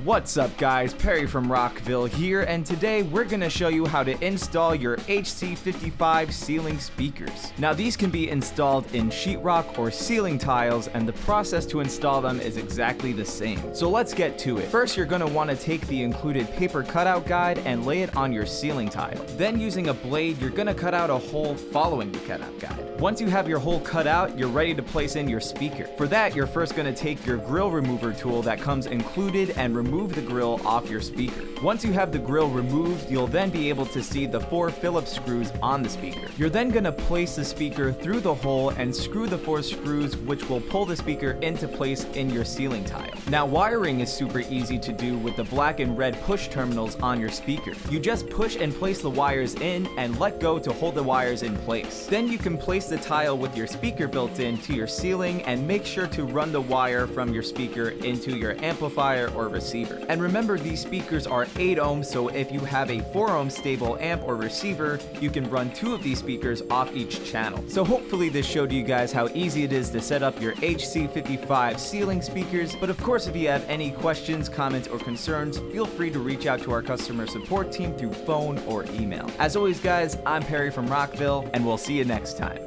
What's up guys, Perry from Rockville here, and today we're gonna show you how to install your HC55 ceiling speakers. Now these can be installed in sheetrock or ceiling tiles, and the process to install them is exactly the same. So let's get to it. First, you're gonna wanna take the included paper cutout guide and lay it on your ceiling tile. Then using a blade, you're gonna cut out a hole following the cutout guide. Once you have your hole cut out, you're ready to place in your speaker. For that, you're first gonna take your grill remover tool that comes included and remove the grill off your speaker. Once you have the grill removed, you'll then be able to see the 4 Phillips screws on the speaker. You're then gonna place the speaker through the hole and screw the 4 screws, which will pull the speaker into place in your ceiling tile. Now wiring is super easy to do with the black and red push terminals on your speaker. You just push and place the wires in and let go to hold the wires in place. Then you can place the tile with your speaker built in to your ceiling and make sure to run the wire from your speaker into your amplifier or receiver. And remember, these speakers are 8 ohms, so if you have a 4 ohm stable amp or receiver, you can run 2 of these speakers off each channel. So hopefully this showed you guys how easy it is to set up your HC55 ceiling speakers. But of course, if you have any questions, comments, or concerns, feel free to reach out to our customer support team through phone or email. As always guys, I'm Perry from Rockville, and we'll see you next time.